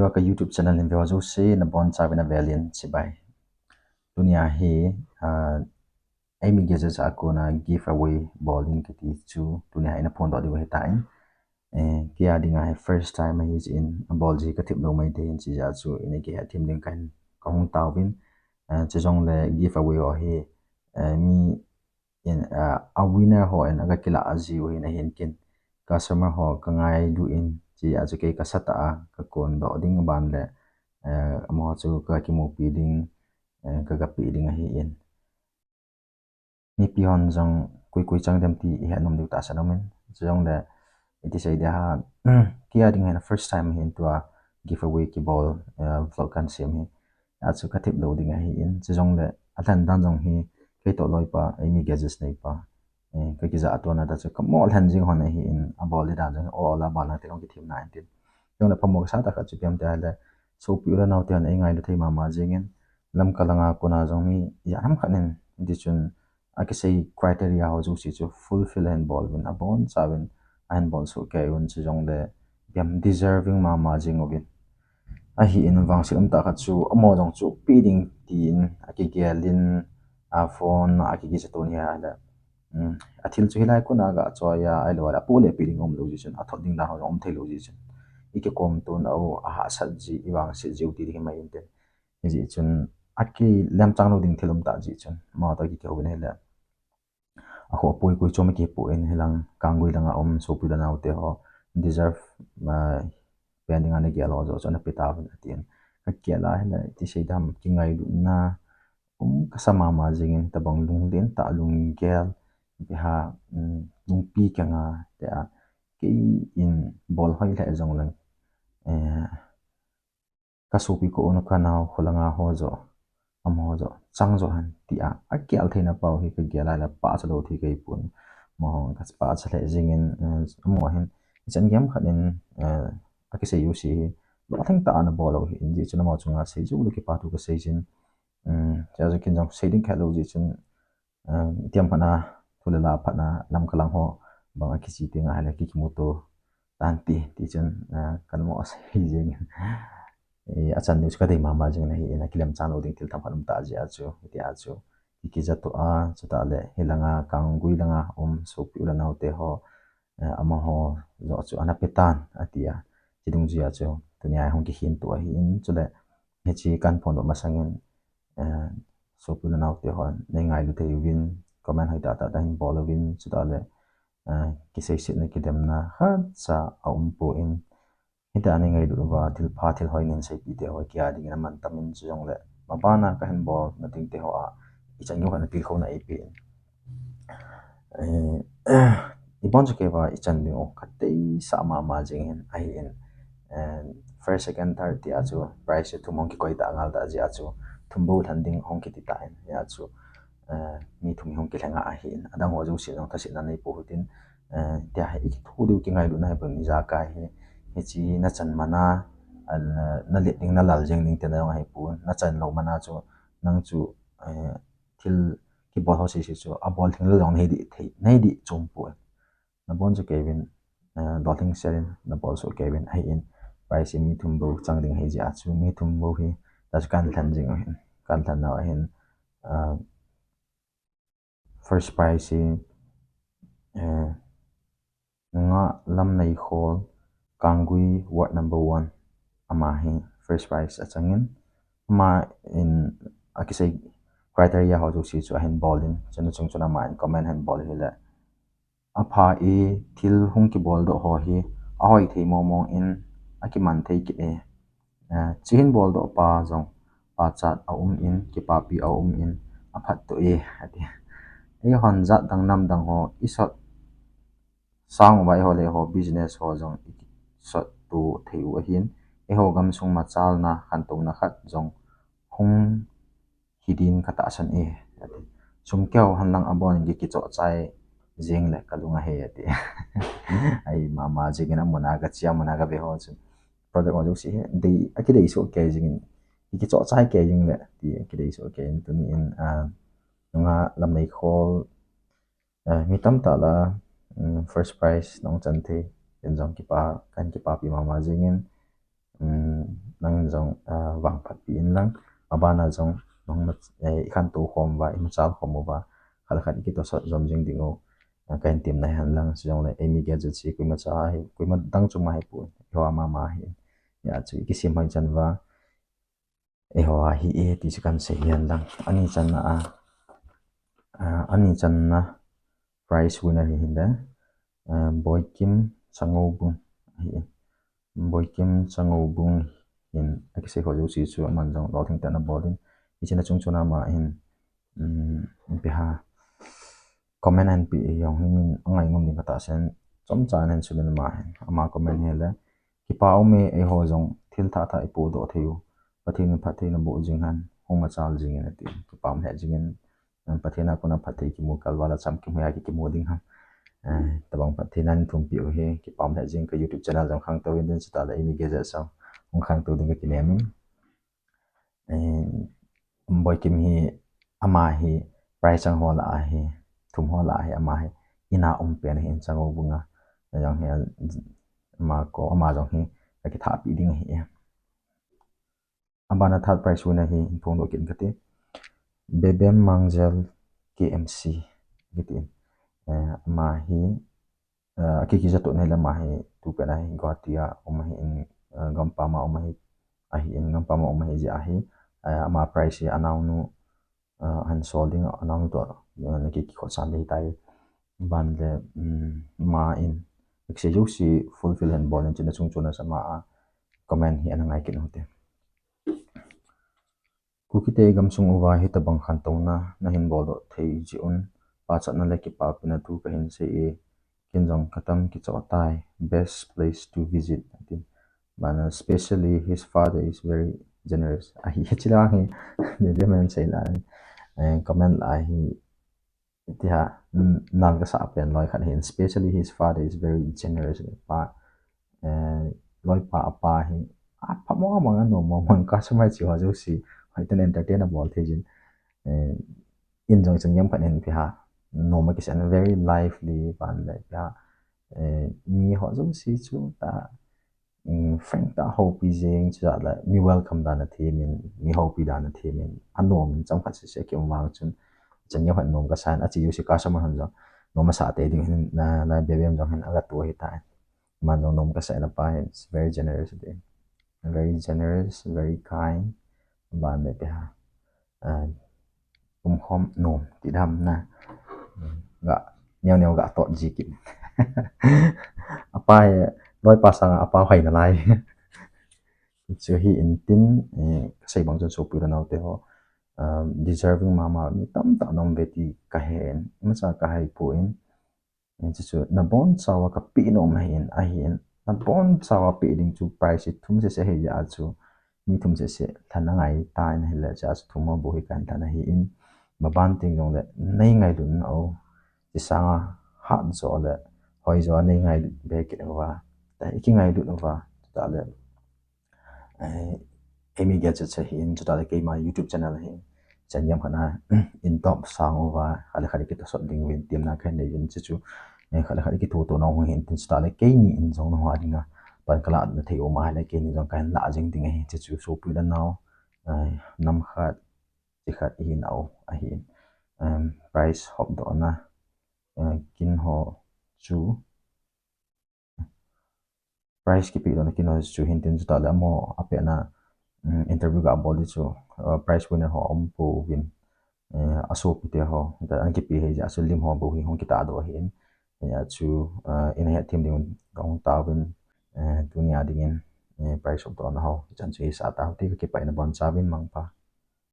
lo ka YouTube channel in view se na bon cha na valiant chibai dunia hi Amy gadgets ako na giveaway bowling kiti chu dunia ina phone do hi tain kia dinga hai first time I use in a ball ji ka tip no mai de chi ja chu ina ki team ding kan kong tawin che jong le giveaway ho hi mi in a winner ho en aga kila azi ho ina hin kin customer ho ka ngai du in chi a chu ke ka sata ka kon do ding ban le mo chu ka ki mo pi ding ka pi ding hi in mi pi hon jong kui chang dem ti he nom du ta sa nomen jong le it is idea ha kia ding na first time hin to a giveaway ki ball vlog kan sim hi a chu ka tip lo ding hi in jong le athan dan jong hi ke to loi pa Amy gadgets nei pa ka ki za to na da chu ka mo than jing hon hi in a ball da jong o la bal na te long ki thim na tin jong le phamok sa ta ka chu piam ta le so pi ra naw te an ai ngai lu thei ma ma jingen lam kalanga ko na jong mi ya ham khanin di chun I can say criteria ho chu si chu fulfill handball win a bon chawin handball so ke un chu jong le yam deserving ma jing ogin a hi in wang silam ta kha chu amo jong chu piding tin a ki gelin a phone a ki cha ton ya da a thil chu hilai ko na ga cho ya ai lo la pole piding om lo ji chun a thot ding da ho om thei lo ji chun ike kom tun au a ha sat ji iwang si jiu ti ri mai in te ji chun aki lam chang lo ding thilum ta ji chun ma ta ki ke ho ne la ako pui kui chom ki pu in hilang kangui langa om so pu lana te ho deserve ma pending ane gelo zo chona pita ban atin ka kela hela ti seidam ki ngai lu na kasama ma jingin tabang lung din ta lung gel bi ha lung pi ka nga te a ki in bol hoi la zong lang ka so pi ko ona kana holanga ho zo amo zo chang zo han ti a kyal theina pau hi ka gela la pa chalo thi kai pun mo ka pa chale jingin mo hin chan gam khanin a ki se yu si lo thang ta na bolo hi in ji chuna mo chunga se ju lu ki pa tu ka se jin ja ju kin jong se ding khalo ji chun tiam phana thule la phana lam khalang ho bang ki chi tinga hala ki mo to tan ti chun kan mo se jing achan news ka dei mama jing na hi na kilam chan oding til tham hanum ta ji achu ti achu ki za to a chuta le hilanga kangui langa so pi la nau te ho ama ho zo chu ana petan atia chidung ji achu dunia hong ki hin to hi in chule he chi kan phone do masangin so pi la nau te ho nei ngai lu te win comment hai ta ta hin bol win chuta le ki sei sit na ki dem na ha cha po in hita ani ngai du ba thil pha thil hoi nin sei pi te ho kia ding na man tamin jong le mabana ka hen bol na ting te ho a I chang yo na pil kho na ip I bon ke ba I chan ding o khatei sa ma jing hen ai in and first second third ti achu price tu mong ki koi ta ngal da ji achu thumbo thanding hong ki ti ta en ya chu mi thumi hong ki langa a hin adang ho ju si jong thasi na nei po hutin tia hi thu du ki ngai lu na ba ni za ka hi chi na chan mana na le ding na lal jeng ding te na ngai pu na chan lo mana chu nang chu thil ki bol ho si chu a bol thing lo jong nei di chum pu na bon chu kevin dotting serin na bol so kevin hai in price mi thum bo chang ding hai ja chu mi thum bo hi ta kan than jing hin kan than na hin first price nga lam nei khol kangui word number 1 ama hi first prize achangin ma in akisai criteria ho ju si chu hen bowling chana chung chuna ma in comment hen ball hi la apha e thil hung ki ball do ho hi a hoi thei mo mo in aki man thei ki chin ball do pa jong pa chat a in ki pa pi a in a phat to ati e hon zat dang nam dang ho isot sang vai ho le ho business ho jong sot tu thei wa hin e ho gam sung ma chal na khan to na khat jong hung hidin kata san ati sum kyau han lang abon gi ki cho chai jeng le kalunga he ati ai mama jigina mona ga chia mona ga be ho chu product mo si dei aki dei so ke jing ki cho chai ke jing le ti ki dei so ke tu ni in nga lam nei khol mi tam ta la first prize nong chan the en jong ki pa kan ki pa pi mama jingin nang jong wang phat pi in lang abana jong nong ma ikhan tu khom wa imachal khom wa khala khat ki to so zom jing dingo kain tim nai han lang jong le emi gadget si kui ma cha hi kui ma dang chung ma hi pu ho ma hi ya chu ki sim hoi chan wa ho hi e ti chu kan se hian lang ani chan na ani chan na prize winner hi hin da boy kim chango bung hi boy kim chango bung in akise ko ju si chu man jong lo thing ta na bolin ichina chung chuna ma in biha comment and pi yong hin angai ngom ni kata sen chom cha nen chulen ma hen ama comment hele ki pa o me e ho jong thil tha tha ipu do theu pathin phathin bo jing han homa chal jing en ti ki pam he jing en pathina kuna phathi ki mu kal wala cham ki mu ya ki mu ding ha tabang pathinan thum pi o he ki pam he jing ka youtube channel jong khang to in den sta la imi ge ja sa ong khang to ding ki nem boy kim hi ama hi price ang hola hi thum hola hi ama hi ina pen hi chango bunga yang he ma ko ama jong hi ki tha pi ding hi abana third prize winner hi thong do kin kate bebem mangjal KMC gitin ma hi ki jato ne la ma hi tu pe na hi gwatia ma hi in gampa ma ma hi ahi in gampa ma hi ja hi ama price hi anau han solding anau to ne ki ko san dei tai ban le ma in ekse ju si fulfill and ball chin chung chuna sama comment hi anangai kin hote kukite gam sung uwa hi tabang khan tona na hin bol do thei ji un pa chat na le ki pa pina tu ka hin se e kin jong khatam ki chaw tai best place to visit tin bana especially his father is very generous a hi chila hi de man sei la comment la hi tia nal ka sa pen loi khat hin especially his father is very generous pa loi pa pa hi a pa mo ma no mo man customer chi ho jo si hai ten entertain bol the jin in jong chang yam phan hen pi ha no ma ki san very lively pan le ya mi ho jo si chu ta frank ta ho pi jeng cha la mi welcome da na the min mi ho pi da na the min anom chang khat se ki ma chun chang yam phan nom ka san a chi yu si customer han jo no ma sa te ding na na be bem jong hen aga to hi ta man jong nom ka sa na pa it's very generous very generous very kind ban le pi ha hom nom ti dam na ga neo ga to ji ki apa loi pa sang apa hai na lai chu hi in tin sei bang chu pu na te ho deserving mama mi tam ta nom beti ka hen ma cha ka hai pu in chu na bon chawa ka pi no ma hin a hin na bon chawa pi ding chu price thum se he ya chu mi thum se thana ngai ta in hele cha thum mo bo hi kan thana hi in ma ban ting jong le nei ngai dun au ti sanga ha zo le hoi zo nei ngai be ki wa ta ki ngai du no wa ta le emi gadget se hi in ta le ke ma youtube channel hi chan yam khana in top sang wa khala khari ki to so ding win tim na khan nei in chu khala khari ki to na ho hin tin sta le ke ni in jong no wa dinga pan kala na thei o ma le ke ni jong kan la jing ding hi chu so pu da now nam khat ti khat hi nau a hi price hop do na kin ho chu price ki pi do na kin ho chu hin tin chu ta la mo ape na interview ga boli chu price winner ho om pu win aso pi te ho da an ki pi he ja so lim ho bu hi hong ki ta do hin ya chu in he team ding dong ta win dunia ding in price of do na ho chan chi sa ta ti ki pa na bon cha win mang pa